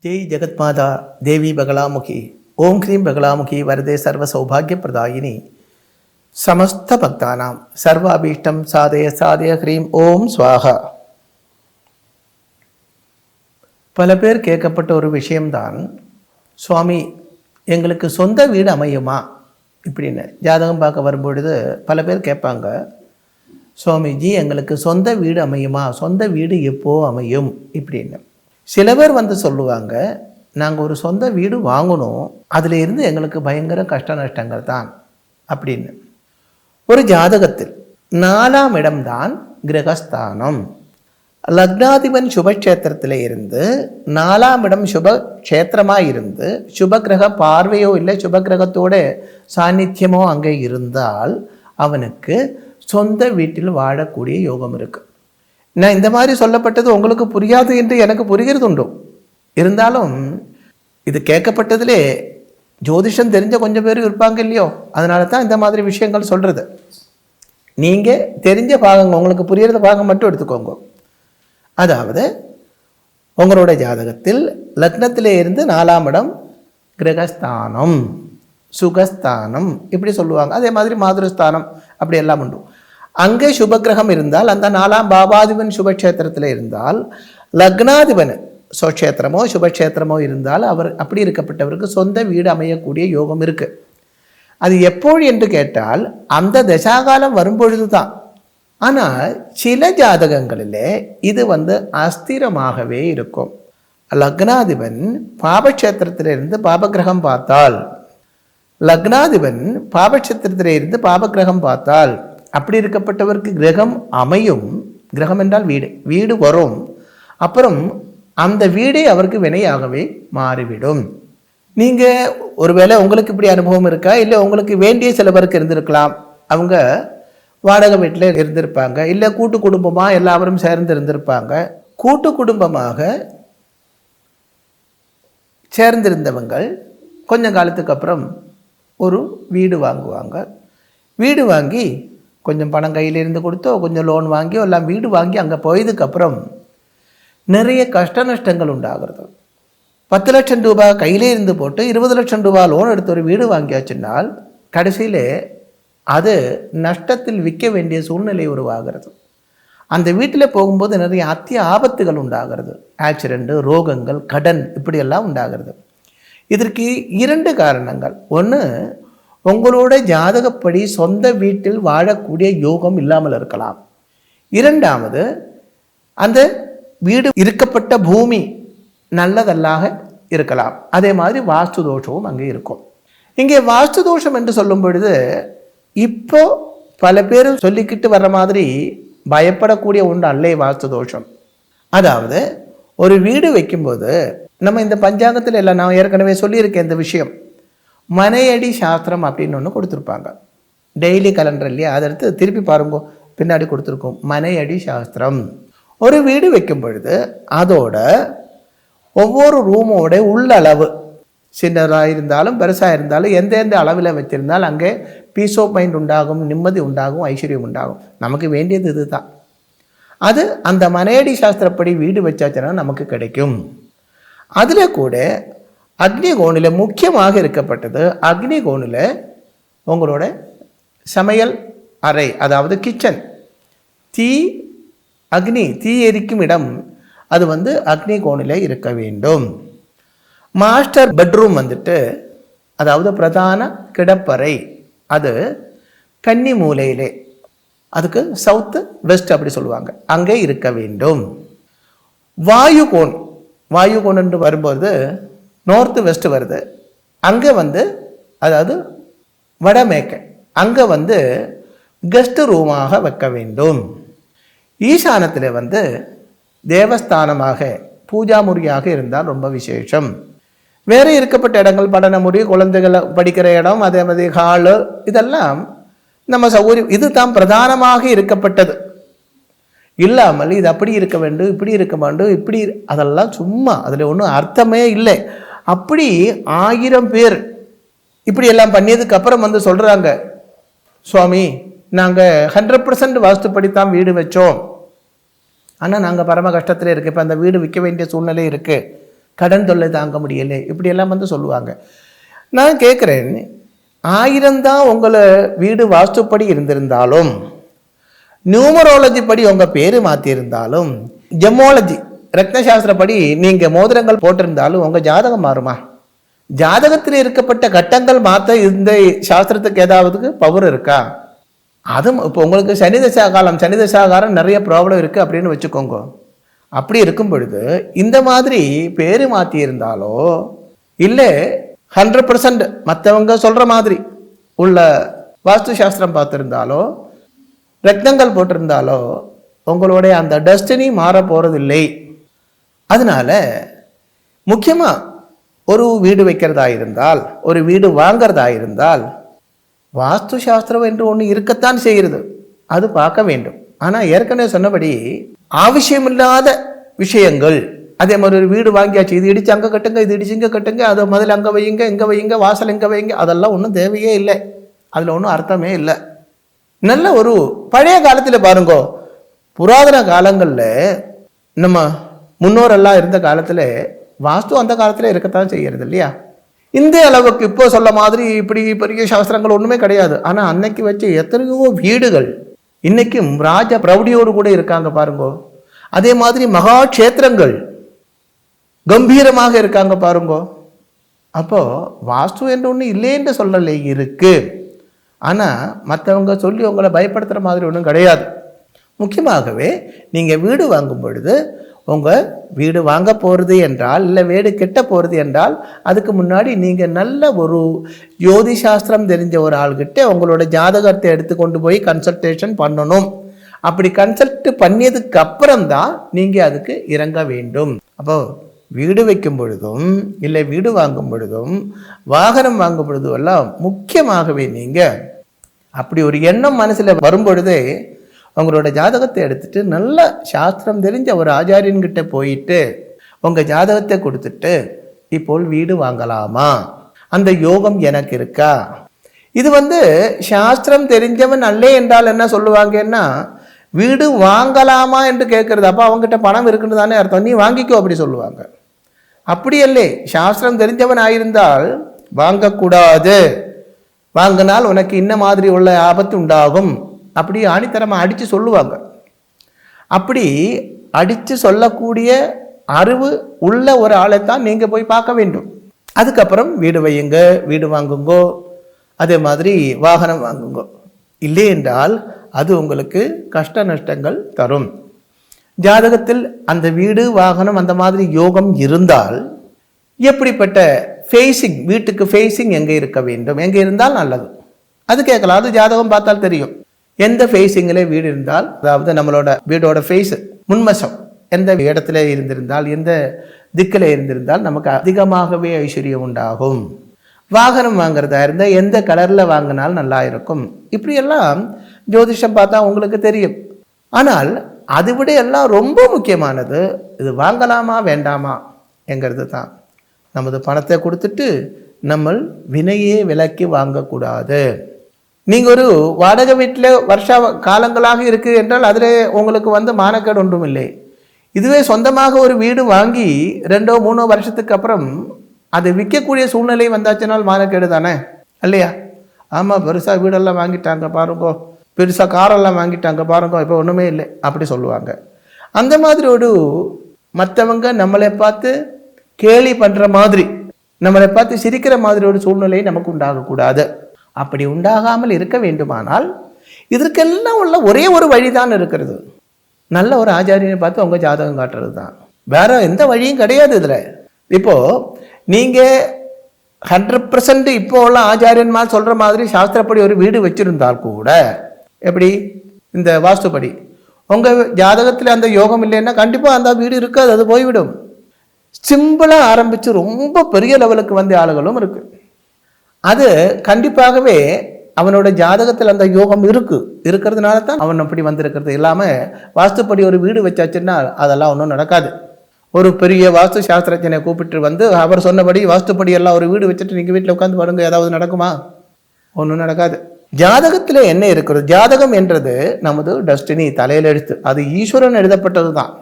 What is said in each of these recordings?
जय जगत्माता देवी बगलामुखी ओम ह्रीं बगलामुखी वरदे सर्व सौभाग्य प्रदायिनी समस्त भक्तानां सर्वाभीष्टं साधय साधय ह्रीं ओम स्वाहा. பல பேர் கேட்கப்பட்ட ஒரு விஷயம்தான், சுவாமி எங்களுக்கு சொந்த வீடு அமையுமா இப்படின்னு ஜாதகம் பார்க்க வரும்பொழுது பல பேர் கேட்பாங்க, சுவாமிஜி எங்களுக்கு சொந்த வீடு அமையுமா, சொந்த வீடு எப்போ அமையும் இப்படின்னு. சில பேர் வந்து சொல்லுவாங்க, நாங்கள் ஒரு சொந்த வீடு வாங்கணும், அதில் இருந்து எங்களுக்கு பயங்கர கஷ்ட நஷ்டங்கள் தான் அப்படின்னு. ஒரு ஜாதகத்தில் 4ஆம் இடம்தான் கிரகஸ்தானம். லக்னாதிபன் சுபக்ஷேத்திரத்தில் இருந்து 4ஆம் இடம் சுபக்ஷேத்திரமாக இருந்து சுபகிரக பார்வையோ இல்லை சுபகிரகத்தோட சாநித்தியமோ அங்கே இருந்தால் அவனுக்கு சொந்த வீட்டில் வாழக்கூடிய யோகம் இருக்குது. நான் இந்த மாதிரி சொல்லப்பட்டது உங்களுக்கு புரியாது என்று எனக்கு புரிகிறது உண்டு. இருந்தாலும் இது கேட்கப்பட்டதிலே ஜோதிஷம் தெரிஞ்ச கொஞ்சம் பேர் இருப்பாங்க இல்லையோ, அதனால தான் இந்த மாதிரி விஷயங்கள் சொல்கிறது. நீங்கள் தெரிஞ்ச பாகங்க, உங்களுக்கு புரியுறத பாகம் மட்டும் எடுத்துக்கோங்க. அதாவது உங்களோட ஜாதகத்தில் லக்னத்திலே இருந்து 4ஆம் இடம் கிரகஸ்தானம், சுகஸ்தானம் இப்படி சொல்லுவாங்க. அதே மாதிரி மாதுருஸ்தானம் அப்படி எல்லாம் உண்டு. அங்கே சுபகிரகம் இருந்தால், அந்த 4ஆம் பாவாதிபன் சுபக்ஷேத்திரத்தில் இருந்தால், லக்னாதிபன் சொக்ஷேத்திரமோ சுபக்ஷேத்திரமோ இருந்தால் அவர் அப்படி இருக்கப்பட்டவருக்கு சொந்த வீடு அமையக்கூடிய யோகம் இருக்குது. அது எப்போது என்று கேட்டால் அந்த தசாகாலம் வரும்பொழுது தான். ஆனால் சில ஜாதகங்களிலே இது அஸ்திரமாகவே இருக்கும். லக்னாதிபன் பாபக்ஷேத்திரத்திலிருந்து பாபகிரகம் பார்த்தால், லக்னாதிபன் பாபக்ஷேத்திரத்திலிருந்து பாபகிரகம் பார்த்தால் அப்படி இருக்கப்பட்டவருக்கு கிரகம் அமையும். கிரகம் என்றால் வீடு, வீடு வரும். அப்புறம் அந்த வீடே அவருக்கு வினையாகவே மாறிவிடும். நீங்கள் ஒருவேளை உங்களுக்கு இப்படி அனுபவம் இருக்கா, இல்லை உங்களுக்கு வேண்டிய சில பேருக்கு இருந்திருக்கலாம். அவங்க வாடகை வீட்டில் இருந்திருப்பாங்க, இல்லை கூட்டு குடும்பமாக எல்லாரும் சேர்ந்து இருந்திருப்பாங்க. கூட்டு குடும்பமாக சேர்ந்திருந்தவங்கள் கொஞ்சம் காலத்துக்கு அப்புறம் ஒரு வீடு வாங்குவாங்க. வீடு வாங்கி கொஞ்சம் பணம் கையிலிருந்து கொடுத்தோ கொஞ்சம் லோன் வாங்கியோ எல்லாம் வீடு வாங்கி அங்கே போயதுக்கப்புறம் நிறைய கஷ்ட நஷ்டங்கள் உண்டாகிறது. 10 லட்சம் ரூபாய் கையிலே இருந்து போட்டு 20 லட்சம் ரூபாய் லோன் எடுத்து ஒரு வீடு வாங்கியாச்சுன்னால் கடைசியில் அது நஷ்டத்தில் விற்க வேண்டிய சூழ்நிலை உருவாகிறது. அந்த வீட்டில் போகும்போது நிறைய அத்திய ஆபத்துகள் உண்டாகிறது. ஆக்சிடென்ட்டு, ரோகங்கள், கடன் இப்படியெல்லாம் உண்டாகிறது. இதற்கு 2 காரணங்கள். ஒன்று, உங்களோட ஜாதகப்படி சொந்த வீட்டில் வாழக்கூடிய யோகம் இல்லாமல் இருக்கலாம். 2வது, அந்த வீடு இருக்கப்பட்ட பூமி நல்லதல்லாக இருக்கலாம். அதே மாதிரி வாஸ்து தோஷமும் அங்கே இருக்கும். இங்கே வாஸ்து தோஷம் என்று சொல்லும் பொழுது இப்போ பல பேர் சொல்லிக்கிட்டு வர்ற மாதிரி பயப்படக்கூடிய ஒன்று அல்ல வாஸ்து தோஷம். அதாவது ஒரு வீடு வைக்கும்போது நம்ம இந்த பஞ்சாங்கத்தில் எல்லாம் நான் ஏற்கனவே சொல்லியிருக்கேன் இந்த விஷயம். மனையடி சாஸ்திரம் அப்படின்னு ஒன்று கொடுத்துருப்பாங்க, டெய்லி கலண்டர் இல்லையா, அதை எடுத்து திருப்பி பாருங்க, பின்னாடி கொடுத்துருக்கோம் மனையடி சாஸ்திரம். ஒரு வீடு வைக்கும் பொழுது அதோட ஒவ்வொரு ரூமோட உள்ளளவு சின்னதாக இருந்தாலும் பெருசாக இருந்தாலும் எந்தெந்த அளவில் வச்சிருந்தால் அங்கே பீஸ் ஆஃப் மைண்ட் உண்டாகும், நிம்மதி உண்டாகும், ஐஸ்வர்யம் உண்டாகும். நமக்கு வேண்டியது இது தான். அது அந்த மனையடி சாஸ்திரப்படி வீடு வச்சாச்சுன்னா நமக்கு கிடைக்கும். அதில் கூட அக்னி கோணில் முக்கியமாக இருக்கப்பட்டது, அக்னி கோணில் உங்களோட சமையல் அறை, அதாவது கிச்சன், தீ எரிக்கும் இடம், அது அக்னி கோணில் இருக்க வேண்டும். மாஸ்டர் பெட்ரூம் அதாவது பிரதான கிடப்பறை, அது கன்னி மூலையிலே, அதுக்கு சவுத்து வெஸ்ட் அப்படி சொல்லுவாங்க, அங்கே இருக்க வேண்டும். வாயு கோன் என்று வரும்போது நார்த்து வெஸ்ட் வருது, அங்கே அதாவது வடமேற்கு, அங்கே கெஸ்ட் ரூமாக வைக்க வேண்டும். ஈசானத்தில் தேவஸ்தானமாக பூஜா முறியாக இருந்தால் ரொம்ப விசேஷம். வேறு இருக்கப்பட்ட இடங்கள் படின முறி, குழந்தைகள் படிக்கிற இடம், அதே மாதிரி ஹாலு, இதெல்லாம் நம்ம சௌகரியம். இது தான் பிரதானமாக இருக்கப்பட்டது. இல்லாமல் இது அப்படி இருக்க வேண்டும், இப்படி இருக்க வேண்டும், இப்படி, அதெல்லாம் சும்மா, அதில் ஒன்றும் அர்த்தமே இல்லை. அப்படி 1000 பேர் இப்படி எல்லாம் பண்ணியதுக்கு அப்புறம் சொல்கிறாங்க, சுவாமி நாங்கள் 100% வாஸ்துப்படித்தான் வீடு வச்சோம், ஆனால் நாங்கள் பரம கஷ்டத்தில் இருக்குது, இப்போ அந்த வீடு விற்க வேண்டிய சூழ்நிலை இருக்குது, கடன் தொல்லை தாங்க முடியலை, இப்படியெல்லாம் வந்து சொல்லுவாங்க. நான் கேட்குறேன், 1000 தான் உங்களை வீடு வாஸ்துப்படி இருந்திருந்தாலும், நியூமராலஜி படி உங்கள் பேர் மாற்றியிருந்தாலும், ஜெமாலஜி ரத்னசாஸ்திரப்படி நீங்கள் மோதிரங்கள் போட்டிருந்தாலும் உங்கள் ஜாதகம் மாறுமா? ஜாதகத்தில் இருக்கப்பட்ட கட்டங்கள் மாற்ற இந்த சாஸ்திரத்துக்கு ஏதாவது பவர் இருக்கா? அதுவும் இப்போ உங்களுக்கு சனிதசா காலம், சனிதசாகாரம் நிறைய ப்ராப்ளம் இருக்குது அப்படின்னு வச்சுக்கோங்க. அப்படி இருக்கும் பொழுது இந்த மாதிரி பேர் மாற்றி இருந்தாலோ இல்லை 100% மற்றவங்க சொல்கிற மாதிரி உள்ள வாஸ்து சாஸ்திரம் பார்த்துருந்தாலோ ரத்னங்கள் போட்டிருந்தாலோ உங்களுடைய அந்த டெஸ்டினி மாற போகிறதில்லை. அதனால முக்கியமாக ஒரு வீடு வைக்கிறதா இருந்தால், ஒரு வீடு வாங்கிறதா இருந்தால், வாஸ்து சாஸ்திரம் என்று ஒன்று இருக்கத்தான் செய்கிறது, அது பார்க்க வேண்டும். ஆனால் ஏற்கனவே சொன்னபடி அவசியமில்லாத விஷயங்கள், அதே மாதிரி ஒரு வீடு வாங்கியாச்சு, இது இடிச்சு அங்கே கட்டுங்க, இது இடிச்சு இங்கே கட்டுங்க, அதை முதல்ல அங்கே வையுங்க, இங்கே வையுங்க, வாசல் இங்கே வைங்க, அதெல்லாம் ஒன்றும் தேவையே இல்லை, அதில் ஒன்றும் அர்த்தமே இல்லை. நல்ல ஒரு பழைய காலத்தில் பாருங்கோ, புராதன காலங்களில் நம்ம முன்னோரெல்லாம் இருந்த காலத்தில் வாஸ்து அந்த காலத்தில் இருக்கத்தான் செய்கிறது இல்லையா? இந்த அளவுக்கு இப்போ சொல்ல மாதிரி இப்படி பெரிய சாஸ்திரங்கள் ஒன்றுமே கிடையாது. ஆனால் அன்னைக்கு வச்ச எத்தனையோ வீடுகள் இன்னைக்கும் ராஜ பிரௌடியோடு கூட இருக்காங்க பாருங்கோ. அதே மாதிரி மகா கஷேத்திரங்கள் கம்பீரமாக இருக்காங்க பாருங்கோ. அப்போ வாஸ்து என்று ஒன்று இல்லைன்னு சொல்லலை, இருக்கு. ஆனால் மற்றவங்க சொல்லி உங்களை பயப்படுத்துகிற மாதிரி ஒன்றும் கிடையாது. முக்கியமாகவே நீங்கள் வீடு வாங்கும் பொழுது, உங்கள் வீடு வாங்க போகிறது என்றால், இல்லை வீடு கெட்ட போகிறது என்றால், அதுக்கு முன்னாடி நீங்கள் நல்ல ஒரு ஜோதி சாஸ்திரம் தெரிஞ்ச ஒரு ஆள்கிட்ட உங்களோட ஜாதகத்தை எடுத்து கொண்டு போய் கன்சல்டேஷன் பண்ணணும். அப்படி கன்சல்ட் பண்ணியதுக்கு அப்புறம் தான் நீங்கள் அதுக்கு இறங்க வேண்டும். அப்போ வீடு வைக்கும் பொழுதும், இல்லை வீடு வாங்கும் பொழுதும், வாகனம் வாங்கும் பொழுதும் எல்லாம் முக்கியமாகவே நீங்கள் அப்படி ஒரு எண்ணம் மனசில் வரும் பொழுதே உங்களோட ஜாதகத்தை எடுத்துட்டு நல்ல சாஸ்திரம் தெரிஞ்ச ஒரு ஆச்சாரியன்கிட்ட போயிட்டு உங்கள் ஜாதகத்தை கொடுத்துட்டு, இப்போ வீடு வாங்கலாமா, அந்த யோகம் எனக்கு இருக்கா? இது சாஸ்திரம் தெரிஞ்சவன் அல்லே என்றால் என்ன சொல்லுவாங்கன்னா, வீடு வாங்கலாமா என்று கேட்கறது. அப்போ அவங்ககிட்ட பணம் இருக்குன்னு தானே அர்த்தம், நீ வாங்கிக்கோ அப்படி சொல்லுவாங்க. அப்படி அல்லே, சாஸ்திரம் தெரிஞ்சவன் ஆயிருந்தால் வாங்கக்கூடாது, வாங்கினால் உனக்கு இன்ன மாதிரி உள்ள ஆபத்து உண்டாகும், அப்படி ஆணித்தரமாக அடித்து சொல்லுவாங்க. அப்படி அடித்து சொல்லக்கூடிய அறிவு உள்ள ஒரு ஆளைத்தான் நீங்கள் போய் பார்க்க வேண்டும். அதுக்கப்புறம் வீடு வையுங்க, வீடு வாங்குங்கோ, அதே மாதிரி வாகனம் வாங்குங்கோ. இல்லை என்றால் அது உங்களுக்கு கஷ்ட நஷ்டங்கள் தரும். ஜாதகத்தில் அந்த வீடு வாகனம் அந்த மாதிரி யோகம் இருந்தால் எப்படிப்பட்ட ஃபேஸிங், வீட்டுக்கு ஃபேஸிங் எங்கே இருக்க வேண்டும், எங்கே இருந்தால் நல்லது, அது கேட்கலாம். அது ஜாதகம் பார்த்தால் தெரியும். எந்த ஃபேஸிங்கில் வீடு இருந்தால், அதாவது நம்மளோட வீடோட ஃபேஸ் முன்மசம் எந்த இடத்துல இருந்திருந்தால், எந்த திக்கில் இருந்திருந்தால் நமக்கு அதிகமாகவே ஐஸ்வர்யம் உண்டாகும். வாகனம் வாங்குறதா இருந்தால் எந்த கலரில் வாங்கினால் நல்லா இருக்கும், இப்படியெல்லாம் ஜோதிஷம் பார்த்தா உங்களுக்கு தெரியும். ஆனால் அதை விட எல்லாம் ரொம்ப முக்கியமானது இது வாங்கலாமா வேண்டாமா என்கிறது தான். நமது பணத்தை கொடுத்துட்டு நம்ம வினையே விலக்கி வாங்கக்கூடாது. நீங்கள் ஒரு வாடகை வீட்டில் வருஷ காலங்களாக இருக்குது என்றால் அதில் உங்களுக்கு மானக்கேடு ஒன்றும் இல்லை. இதுவே சொந்தமாக ஒரு வீடு வாங்கி 2-3 வருஷத்துக்கு அப்புறம் அதை விற்கக்கூடிய சூழ்நிலை வந்தாச்சுனால் மானக்கேடு தானே இல்லையா? ஆமாம், பெருசாக வீடெல்லாம் வாங்கிட்டாங்க பாருங்கோ, பெருசாக காரெல்லாம் வாங்கிட்டாங்க பாருங்கோ, இப்போ ஒன்றுமே இல்லை அப்படி சொல்லுவாங்க. அந்த மாதிரி ஒரு மற்றவங்க நம்மளை பார்த்து கேலி பண்ணுற மாதிரி, நம்மளை பார்த்து சிரிக்கிற மாதிரி ஒரு சூழ்நிலை நமக்கு உண்டாகக்கூடாது. அப்படி உண்டாகாமல் இருக்க வேண்டுமானால் இதற்கெல்லாம் உள்ள ஒரே ஒரு வழிதான் இருக்கிறது, நல்ல ஒரு ஆச்சாரியனை பார்த்து உங்கள் ஜாதகம் காட்டுறது தான். வேற எந்த வழியும் கிடையாது இதில். இப்போது நீங்கள் 100% இப்போ உள்ள ஆச்சாரியன்மார் சொல்கிற மாதிரி சாஸ்திரப்படி ஒரு வீடு வச்சுருந்தால் கூட, எப்படி இந்த வாஸ்துப்படி உங்கள் ஜாதகத்தில் அந்த யோகம் இல்லைன்னா கண்டிப்பாக அந்த வீடு இருக்காது, அது போய்விடும். சிம்பிளாக ஆரம்பித்து ரொம்ப பெரிய லெவலுக்கு வந்த ஆளுகளும் இருக்குது. அது கண்டிப்பாகவே அவனோட ஜாதகத்தில் அந்த யோகம் இருக்கிறதுனால தான் அவன் அப்படி வந்திருக்கிறது. இல்லாமல் வாஸ்துப்படி ஒரு வீடு வச்சாச்சுன்னா அதெல்லாம் ஒன்றும் நடக்காது. ஒரு பெரிய வாஸ்து சாஸ்திரஜனை கூப்பிட்டு அவர் சொன்னபடி வாஸ்துப்படி எல்லாம் ஒரு வீடு வச்சுட்டு நீங்கள் வீட்டில் உட்காந்து பாருங்க, ஏதாவது நடக்குமா? ஒன்றும் நடக்காது. ஜாதகத்தில் என்ன இருக்கிறது? ஜாதகம் என்றது நமது டெஸ்டினி, தலையில் எழுத்து, அது ஈஸ்வரன் எழுதப்பட்டது தான்.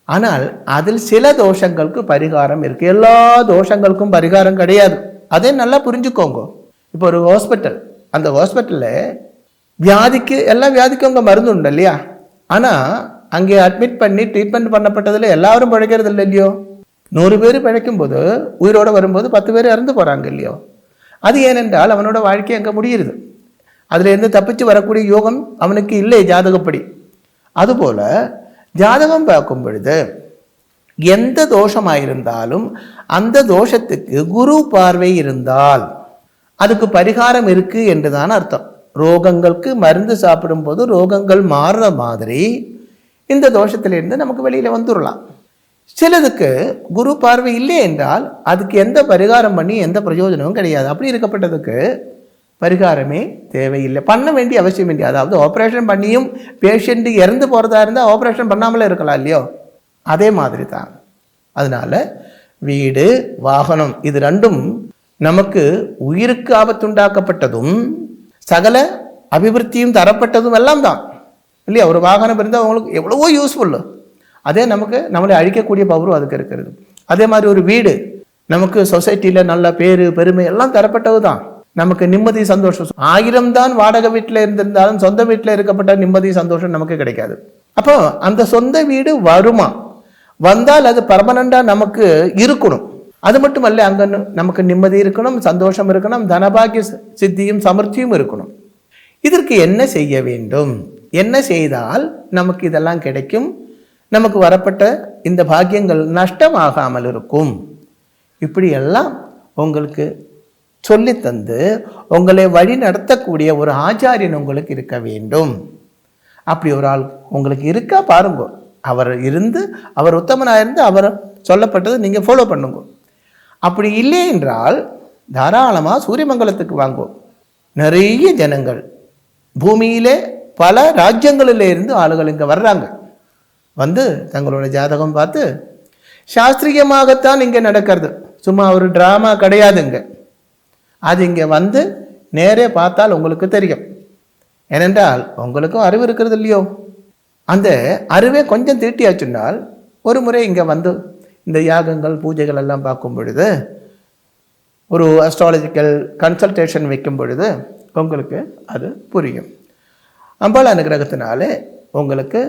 ஆனால் அதில் சில தோஷங்களுக்கு பரிகாரம் இருக்கு. எல்லா தோஷங்களுக்கும் பரிகாரம் கிடையாது. அதே நல்லா புரிஞ்சுக்கோங்க. இப்போ ஒரு ஹாஸ்பிட்டல், அந்த ஹாஸ்பிட்டலில் வியாதிக்கு எல்லா வியாதிக்கும் அங்கே மருந்து உண்டு இல்லையா? ஆனால் அங்கே அட்மிட் பண்ணி ட்ரீட்மெண்ட் பண்ணப்பட்டதில் எல்லாரும் பிழைக்கிறது இல்லை இல்லையோ? 100 பேர் பிழைக்கும் போது, உயிரோடு வரும்போது 10 பேர் இறந்து போகிறாங்க இல்லையோ? அது ஏனென்றால் அவனோட வாழ்க்கை அங்கே முடியுது. அதுலேருந்து தப்பிச்சு வரக்கூடிய யோகம் அவனுக்கு இல்லை ஜாதகப்படி. அதுபோல் ஜாதகம் பார்க்கும் பொழுது எந்த தோஷமாயிருந்தாலும் அந்த தோஷத்துக்கு குரு பார்வை இருந்தால் அதுக்கு பரிகாரம் இருக்கு என்றுதான் அர்த்தம். ரோகங்களுக்கு மருந்து சாப்பிடும்போது ரோகங்கள் மாறுற மாதிரி இந்த தோஷத்திலிருந்து நமக்கு வெளியில் வந்துடலாம். சிலதுக்கு குரு பார்வை இல்லை என்றால் அதுக்கு எந்த பரிகாரம் பண்ணி எந்த பிரயோஜனமும் கிடையாது. அப்படி இருக்கப்பட்டதுக்கு பரிகாரமே தேவையில்லை, பண்ண வேண்டிய அவசியம் இல்லை. அதாவது ஆப்ரேஷன் பண்ணியும் பேஷண்ட் இறந்து போகிறதா இருந்தால் ஆப்ரேஷன் பண்ணாமலே இருக்கலாம் இல்லையோ? அதே மாதிரி தான். அதனால் வீடு வாகனம் இது ரெண்டும் நமக்கு உயிருக்கு ஆபத்துண்டாக்கப்பட்டதும் சகல அபிவிருத்தியும் தரப்பட்டதும் எல்லாம் தான் இல்லையா? ஒரு வாகனம் இருந்தால் அவங்களுக்கு எவ்வளவோ யூஸ்ஃபுல்லு. அதே நமக்கு நம்மளை அழிக்கக்கூடிய பவரும் அதுக்கு இருக்கிறது. அதே மாதிரி ஒரு வீடு நமக்கு சொசைட்டியில் நல்ல பேரு பெருமை எல்லாம் தரப்பட்டது தான். நமக்கு நிம்மதி சந்தோஷம் 1000 தான் வாடகை வீட்டில் இருந்திருந்தாலும் சொந்த வீட்டில் இருக்கப்பட்ட நிம்மதி சந்தோஷம் நமக்கு கிடைக்காது. அப்போ அந்த சொந்த வீடு வருமா வந்தால் அது பர்மனண்டாக நமக்கு இருக்கணும். அது மட்டுமல்ல, அங்கே நமக்கு நிம்மதி இருக்கணும், சந்தோஷம் இருக்கணும், தனபாகிய சித்தியும் சமர்த்தியும் இருக்கணும். இதற்கு என்ன செய்ய வேண்டும்? என்ன செய்தால் நமக்கு இதெல்லாம் கிடைக்கும்? நமக்கு வரப்பட்ட இந்த பாக்கியங்கள் நஷ்டமாகாமல் இருக்கும். இப்படியெல்லாம் உங்களுக்கு சொல்லித்தந்து உங்களை வழி நடத்தக்கூடிய ஒரு ஆச்சாரியன் உங்களுக்கு இருக்க வேண்டும். அப்படி ஒரு ஆள் உங்களுக்கு இருக்கா பாருங்க. அவர் இருந்து, அவர் உத்தமனாக இருந்து அவர் சொல்லப்பட்டது நீங்கள் ஃபாலோ பண்ணுங்க. அப்படி இல்லை என்றால் தாராளமாக சூரியமங்கலத்துக்கு வாங்குவோம். நிறைய ஜனங்கள் பூமியிலே பல ராஜ்யங்களில் இருந்து ஆளுகள் இங்கே வர்றாங்க. வந்து தங்களோட ஜாதகம் பார்த்து சாஸ்திரியமாகத்தான் இங்கே நடக்கிறது, சும்மா ஒரு ட்ராமா கிடையாதுங்க. அது இங்கே வந்து நேரே பார்த்தால் உங்களுக்கு தெரியும். ஏனென்றால் உங்களுக்கும் அறிவு இருக்கிறது இல்லையோ? அந்த அறிவை கொஞ்சம் தீட்டியாச்சுன்னால் ஒரு முறை இங்கே வந்து இந்த யாகங்கள் பூஜைகள் எல்லாம் பார்க்கும் பொழுது, ஒரு அஸ்ட்ராலஜிக்கல் கன்சல்டேஷன் வைக்கும் பொழுது உங்களுக்கு அது புரியும். அம்பாள் அனுகிரகத்தினாலே உங்களுக்கு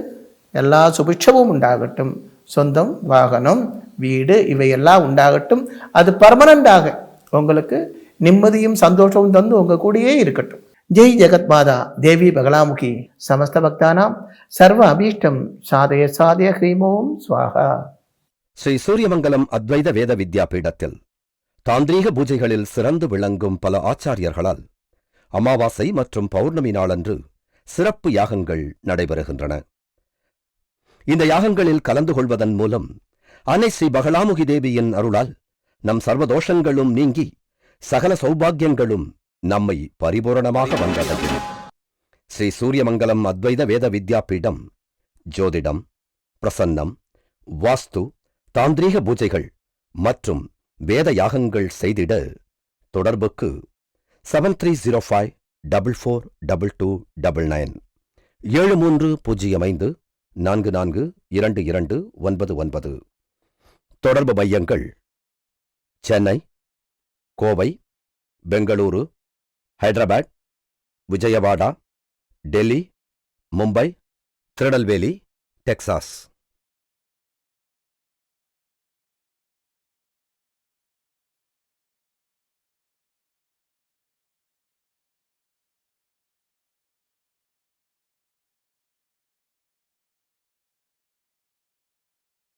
எல்லா சுபிட்சமும் உண்டாகட்டும். சொந்தம், வாகனம், வீடு இவையெல்லாம் உண்டாகட்டும். அது பர்மனண்டாக உங்களுக்கு நிம்மதியும் சந்தோஷமும் தந்து உங்கள் கூடயே இருக்கட்டும். ஜெய் ஜெகத் மாதா தேவி பகலாமுகி சமஸ்த பக்தானாம் சர்வ அபீஷ்டம் சாதய சாதய ஹ்ரீமோம் ஸ்வாகா. ஸ்ரீ சூரியமங்கலம் அத்வைத வேத வித்யாபீடத்தில் தாந்திரீக பூஜைகளில் சிறந்து விளங்கும் பல ஆச்சாரியர்களால் அமாவாசை மற்றும் பௌர்ணமி நாளன்று சிறப்பு யாகங்கள் நடைபெறுகின்றன. இந்த யாகங்களில் கலந்து கொள்வதன் மூலம் அன்னை ஸ்ரீ பகலாமுகி தேவியின் அருளால் நம் சர்வதோஷங்களும் நீங்கி சகல சௌபாகியங்களும் நம்மை பரிபூரணமாக வந்தடையும். ஸ்ரீ சூரியமங்கலம் அத்வைத வேத வித்யாபீடம் ஜோதிடம், பிரசன்னம், வாஸ்து, தாந்திரீக பூஜைகள் மற்றும் வேத யாகங்கள் செய்திட தொடர்புக்கு 7305442299 7305442299. தொடர்பு மையங்கள் சென்னை, கோவை, பெங்களூரு, ஹைதராபாத், விஜயவாடா, டெல்லி, மும்பை, திருநெல்வேலி, டெக்சாஸ்.